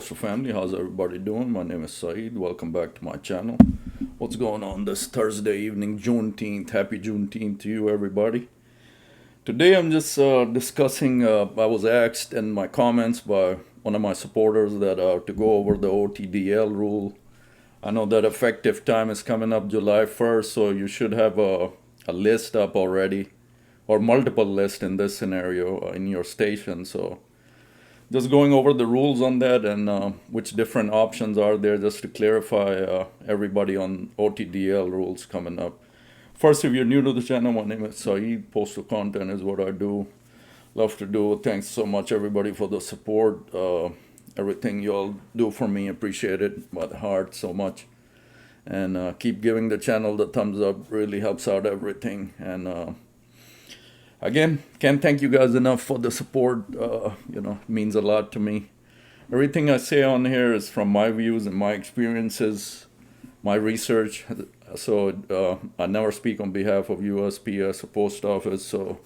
Postal family. How's everybody doing? My name is Saeed. Welcome back to my channel. What's going on this Thursday evening, Juneteenth? Happy Juneteenth to you, everybody. Today I'm just discussing, I was asked in my comments by one of my supporters that to go over the OTDL rule. I know that effective time is coming up July 1st, so you should have a list up already, or multiple lists in this scenario in your station. So just going over the rules on that and which different options are there, just to clarify everybody on OTDL rules coming up. First, if you're new to the channel, my name is Saeed. Postal content is what I do. Love to do. Thanks so much, everybody, for the support. Everything you all do for me, appreciate it by the heart so much. And keep giving the channel the thumbs up, really helps out everything. And again, can't thank you guys enough for the support. It means a lot to me. Everything I say on here is from my views and my experiences, my research. So I never speak on behalf of USPS or Post Office. So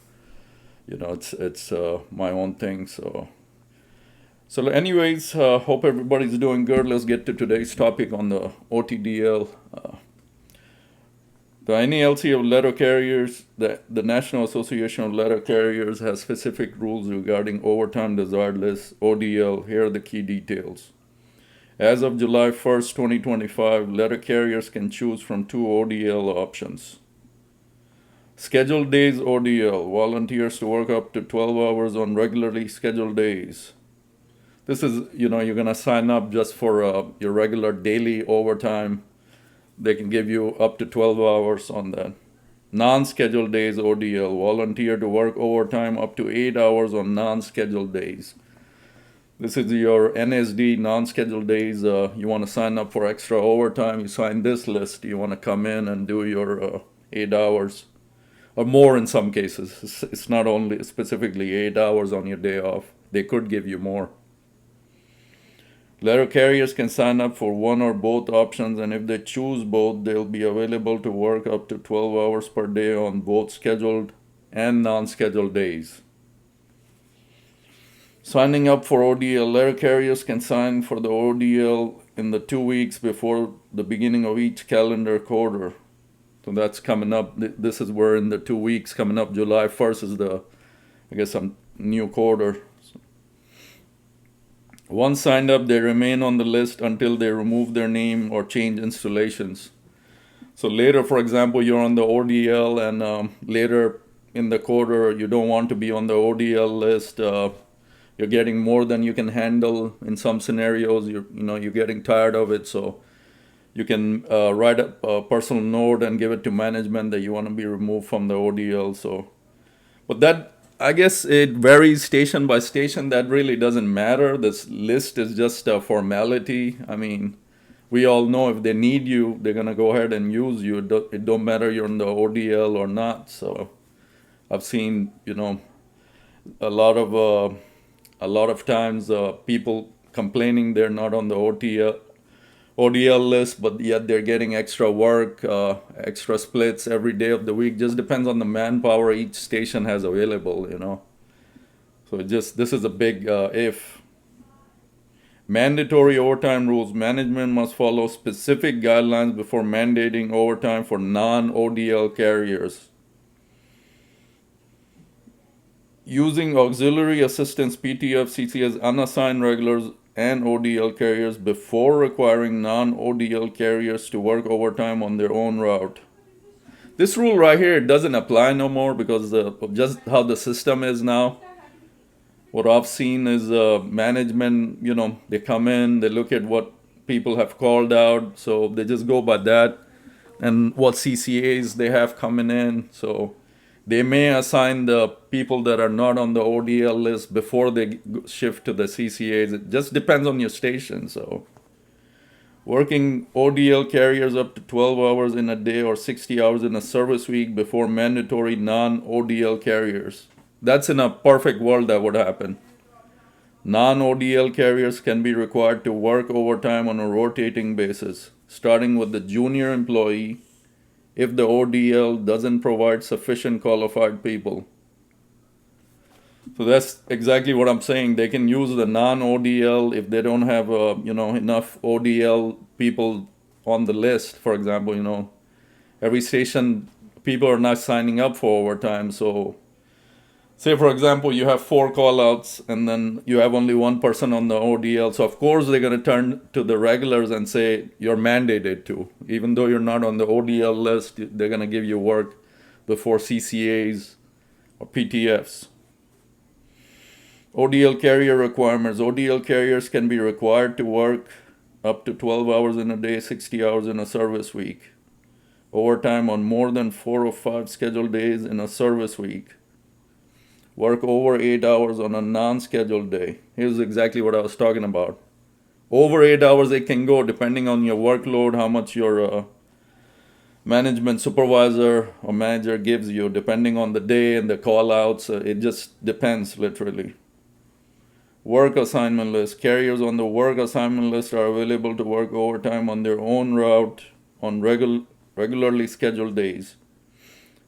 it's my own thing. So anyways, hope everybody's doing good. Let's get to today's topic on the OTDL. The NALC of letter carriers, the National Association of Letter Carriers, has specific rules regarding overtime desired list, ODL. Here are the key details. As of July 1st, 2025, letter carriers can choose from two ODL options. Scheduled days ODL, volunteers to work up to 12 hours on regularly scheduled days. This is, you're going to sign up just for your regular daily overtime. They can give you up to 12 hours on that. Non-scheduled days ODL, volunteer to work overtime up to 8 hours on non-scheduled days. This is your NSD, non-scheduled days. You want to sign up for extra overtime, you sign this list. You want to come in and do your 8 hours or more in some cases. It's not only specifically 8 hours on your day off. They could give you more. Letter carriers can sign up for one or both options, and if they choose both, they'll be available to work up to 12 hours per day on both scheduled and non-scheduled days. Signing up for ODL, letter carriers can sign for the ODL in the 2 weeks before the beginning of each calendar quarter. So that's coming up. This is where in the 2 weeks coming up, July 1st is some new quarter. Once signed up, they remain on the list until they remove their name or change installations. So later, for example, you're on the ODL and later in the quarter, you don't want to be on the ODL list. You're getting more than you can handle in some scenarios. You're getting tired of it. So you can write a personal note and give it to management that you want to be removed from the ODL. But that, I guess it varies station by station. That really doesn't matter. This list is just a formality. I mean, we all know if they need you, they're going to go ahead and use you. It don't matter you're on the ODL or not. So I've seen, a lot of times people complaining they're not on the ODL list, but yet they're getting extra work, extra splits every day of the week. Just depends on the manpower each station has available, So this is a big if. Mandatory overtime rules. Management must follow specific guidelines before mandating overtime for non-ODL carriers. Using auxiliary assistance PTF CCS unassigned regulars and ODL carriers before requiring non-ODL carriers to work overtime on their own route. This rule right here doesn't apply no more because of just how the system is now. What I've seen is management, they come in, they look at what people have called out, so they just go by that and what CCAs they have coming in. So they may assign the people that are not on the ODL list before they shift to the CCAs. It just depends on your station. So working ODL carriers up to 12 hours in a day or 60 hours in a service week before mandatory non-ODL carriers. That's in a perfect world that would happen. Non-ODL carriers can be required to work overtime on a rotating basis, starting with the junior employee if the ODL doesn't provide sufficient qualified people. So that's exactly what I'm saying. They can use the non-ODL if they don't have enough ODL people on the list. For example, every station people are not signing up for overtime. So say for example you have 4 call outs and then you have only one person on the ODL. So of course they're going to turn to the regulars and say you're mandated to. Even though you're not on the ODL list, they're going to give you work before CCAs or PTFs. ODL carrier requirements. ODL carriers can be required to work up to 12 hours in a day, 60 hours in a service week. Overtime on more than 4 or 5 scheduled days in a service week. Work over 8 hours on a non-scheduled day. Here's exactly what I was talking about. Over 8 hours it can go depending on your workload, how much your management supervisor or manager gives you, depending on the day and the call outs. It just depends, literally. Work assignment list. Carriers on the work assignment list are available to work overtime on their own route on regularly scheduled days.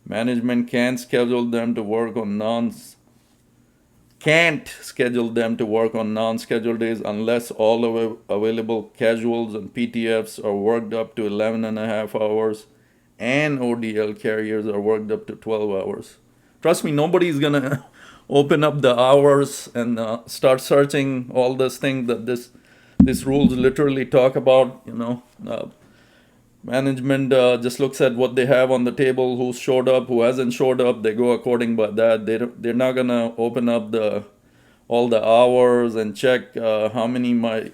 Management can't schedule them to work on non-scheduled days unless all available casuals and PTFs are worked up to 11 and a half hours and ODL carriers are worked up to 12 hours. Trust me, nobody's gonna open up the hours and start searching all this thing that this rules literally talk about. Management just looks at what they have on the table, who showed up, who hasn't showed up. They go according by that. They're not gonna open up all the hours and check how many my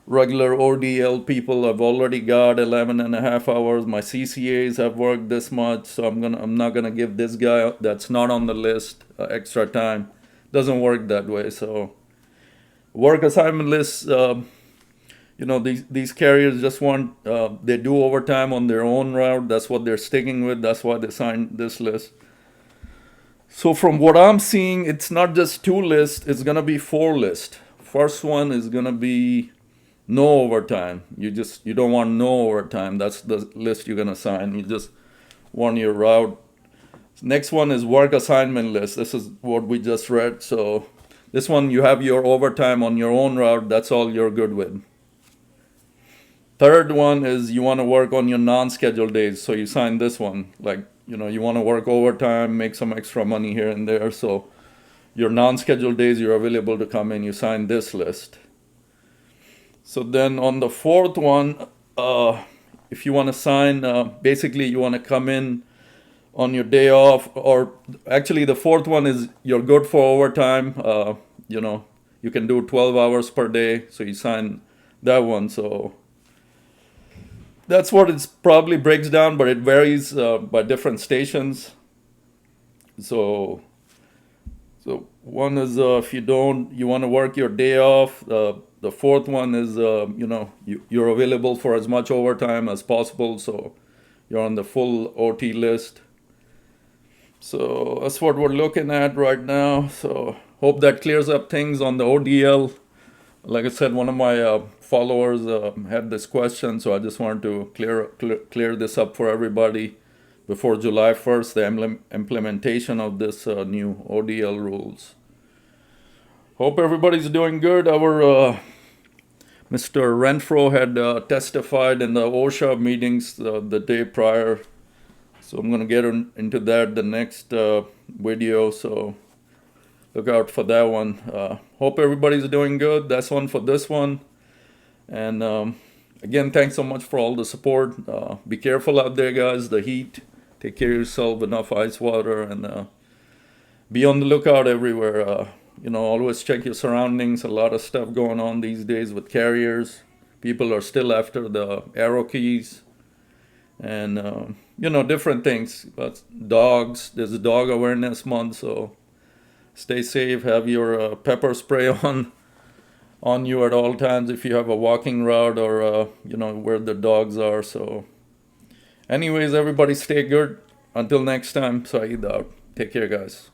regular ODL people have already got 11 and a half hours. My CCAs have worked this much, so I'm not gonna give this guy that's not on the list extra time. Doesn't work that way. So work assignment lists, these carriers just want they do overtime on their own route. That's what they're sticking with. That's why they signed this list. So from what I'm seeing, it's not just 2 lists, it's gonna be 4 lists. First one is gonna be no overtime. You don't want no overtime. That's the list you're gonna sign. You just want your route. Next one is work assignment list. This is what we just read. So this one, you have your overtime on your own route. That's all you're good with. Third one is you want to work on your non-scheduled days. So you sign this one. Like, you want to work overtime, make some extra money here and there. So your non-scheduled days, you're available to come in. You sign this list. So then on the 4th one, if you want to sign, basically you want to come in on your day off, or actually the 4th one is you're good for overtime. You can do 12 hours per day. So you sign that one. So that's what it probably breaks down, but it varies by different stations. So one is if you want to work your day off. The 4th one is, you're available for as much overtime as possible. So you're on the full OT list. So that's what we're looking at right now. So hope that clears up things on the ODL. Like I said, one of my followers had this question, so I just wanted to clear this up for everybody before July 1st, the implementation of this new ODL rules. Hope everybody's doing good. Our Mr. Renfro had testified in the OSHA meetings the day prior. So I'm going to get into that the next video. So look out for that one. Hope everybody's doing good. That's one for this one. And again, thanks so much for all the support. Be careful out there, guys. The heat. Take care of yourself. Enough ice water. And be on the lookout everywhere. Always check your surroundings. A lot of stuff going on these days with carriers. People are still after the arrow keys. And, different things. But dogs. There's a dog awareness month. So stay safe. Have your pepper spray on you at all times if you have a walking route or, where the dogs are. So anyways, everybody stay good. Until next time, Saeed out. Take care, guys.